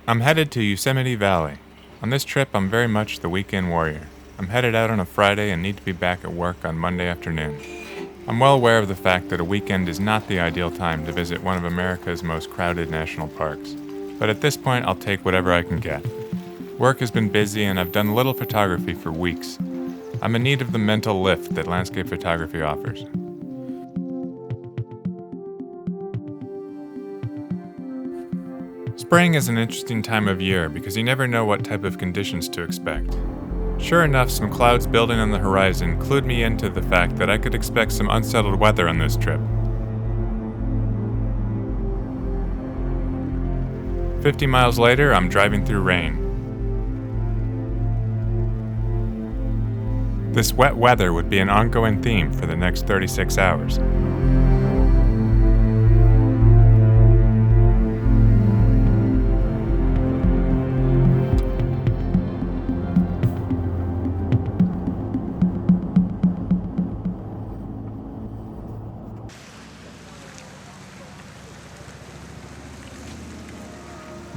I'm headed to Yosemite Valley. On this trip, I'm very much the weekend warrior. I'm headed out on a Friday and need to be back at work on Monday afternoon. I'm well aware of the fact that a weekend is not the ideal time to visit one of America's most crowded national parks. But at this point, I'll take whatever I can get. Work has been busy and I've done little photography for weeks. I'm in need of the mental lift that landscape photography offers. Spring is an interesting time of year because you never know what type of conditions to expect. Sure enough, some clouds building on the horizon clued me into the fact that I could expect some unsettled weather on this trip. 50 miles later, I'm driving through rain. This wet weather would be an ongoing theme for the next 36 hours.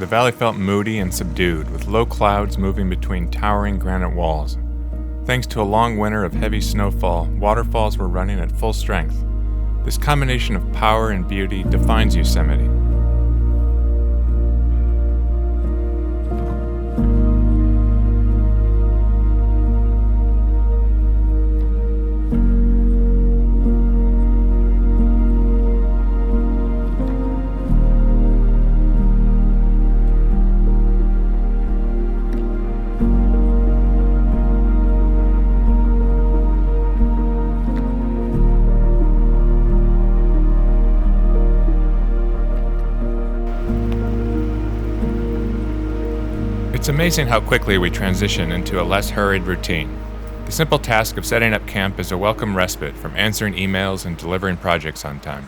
The valley felt moody and subdued, with low clouds moving between towering granite walls. Thanks to a long winter of heavy snowfall, waterfalls were running at full strength. This combination of power and beauty defines Yosemite. It's amazing how quickly we transition into a less hurried routine. The simple task of setting up camp is a welcome respite from answering emails and delivering projects on time.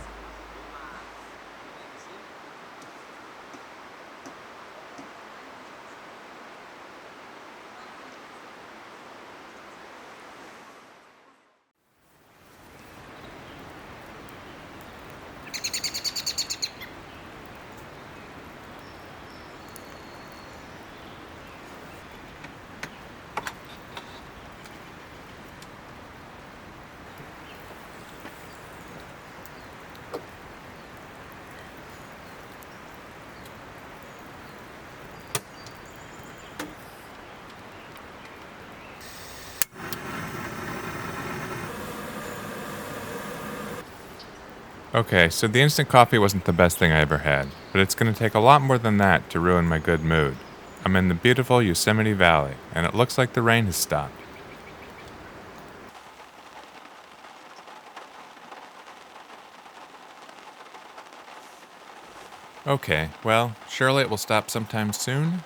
Okay, so the instant coffee wasn't the best thing I ever had, but it's going to take a lot more than that to ruin my good mood. I'm in the beautiful Yosemite Valley, and it looks like the rain has stopped. Okay, well, surely it will stop sometime soon?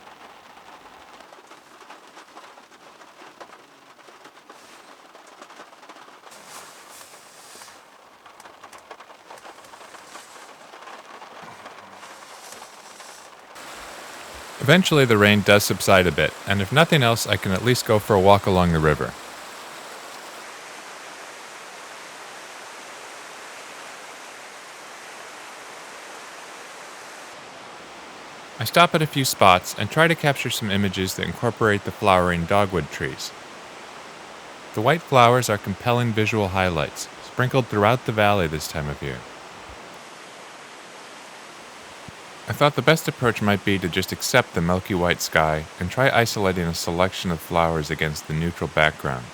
Eventually, the rain does subside a bit, and if nothing else, I can at least go for a walk along the river. I stop at a few spots and try to capture some images that incorporate the flowering dogwood trees. The white flowers are compelling visual highlights, sprinkled throughout the valley this time of year. I thought the best approach might be to just accept the milky white sky and try isolating a selection of flowers against the neutral background.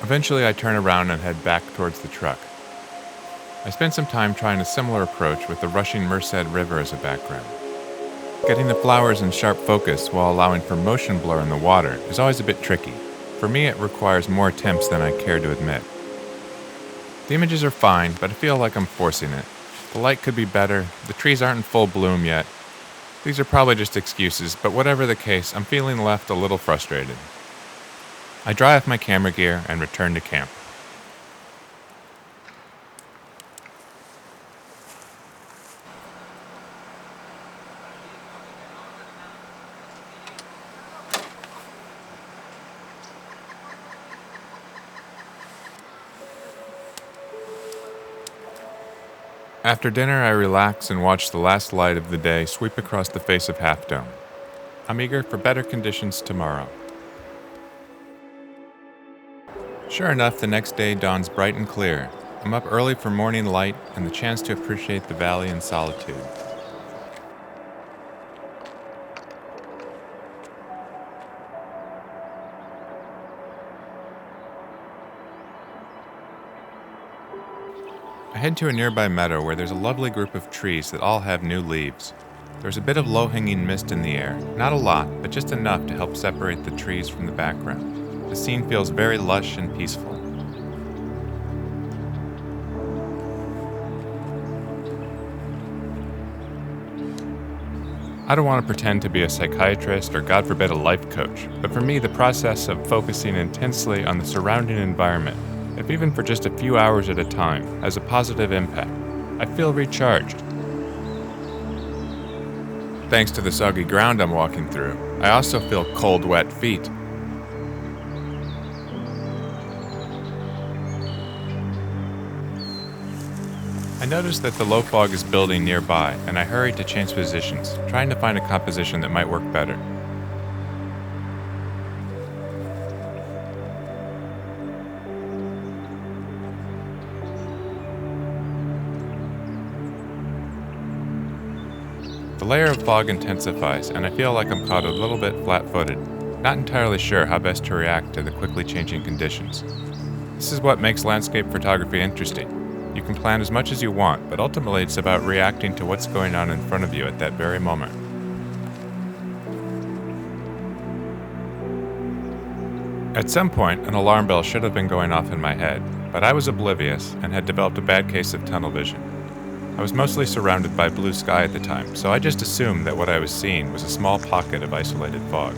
Eventually, I turn around and head back towards the truck. I spent some time trying a similar approach with the rushing Merced River as a background. Getting the flowers in sharp focus while allowing for motion blur in the water is always a bit tricky. For me, it requires more attempts than I care to admit. The images are fine, but I feel like I'm forcing it. The light could be better, the trees aren't in full bloom yet. These are probably just excuses, but whatever the case, I'm feeling left a little frustrated. I dry off my camera gear and return to camp. After dinner, I relax and watch the last light of the day sweep across the face of Half Dome. I'm eager for better conditions tomorrow. Sure enough, the next day dawns bright and clear. I'm up early for morning light and the chance to appreciate the valley in solitude. I head to a nearby meadow where there's a lovely group of trees that all have new leaves. There's a bit of low-hanging mist in the air, not a lot, but just enough to help separate the trees from the background. The scene feels very lush and peaceful. I don't want to pretend to be a psychiatrist or, God forbid, a life coach, but for me, the process of focusing intensely on the surrounding environment, if even for just a few hours at a time, has a positive impact. I feel recharged. Thanks to the soggy ground I'm walking through, I also feel cold, wet feet. I notice that the low fog is building nearby, and I hurry to change positions, trying to find a composition that might work better. The layer of fog intensifies, and I feel like I'm caught a little bit flat-footed, not entirely sure how best to react to the quickly changing conditions. This is what makes landscape photography interesting. You can plan as much as you want, but ultimately it's about reacting to what's going on in front of you at that very moment. At some point, an alarm bell should have been going off in my head, but I was oblivious and had developed a bad case of tunnel vision. I was mostly surrounded by blue sky at the time, so I just assumed that what I was seeing was a small pocket of isolated fog.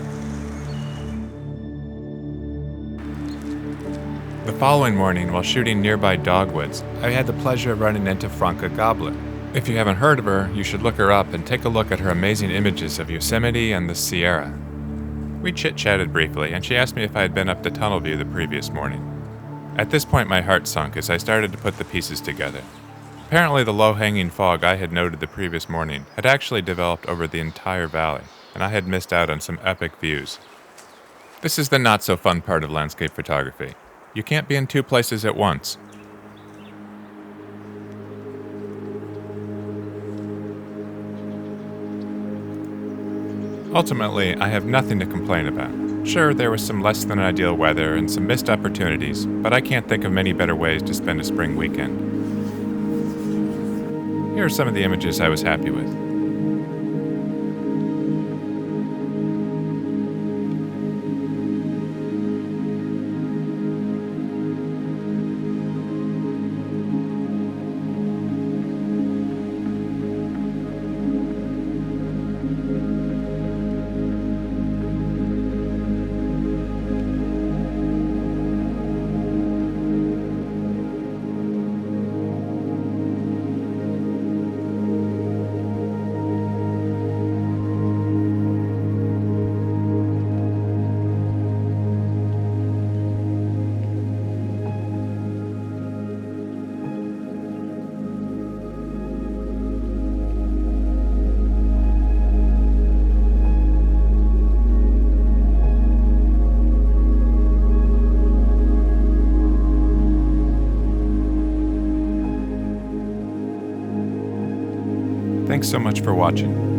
The following morning, while shooting nearby dogwoods, I had the pleasure of running into Franca Gabler. If you haven't heard of her, you should look her up and take a look at her amazing images of Yosemite and the Sierra. We chit-chatted briefly, and she asked me if I had been up to Tunnel View the previous morning. At this point, my heart sunk as I started to put the pieces together. Apparently, the low-hanging fog I had noted the previous morning had actually developed over the entire valley, and I had missed out on some epic views. This is the not-so-fun part of landscape photography. You can't be in two places at once. Ultimately, I have nothing to complain about. Sure, there was some less than ideal weather and some missed opportunities, but I can't think of many better ways to spend a spring weekend. Here are some of the images I was happy with. Thanks so much for watching.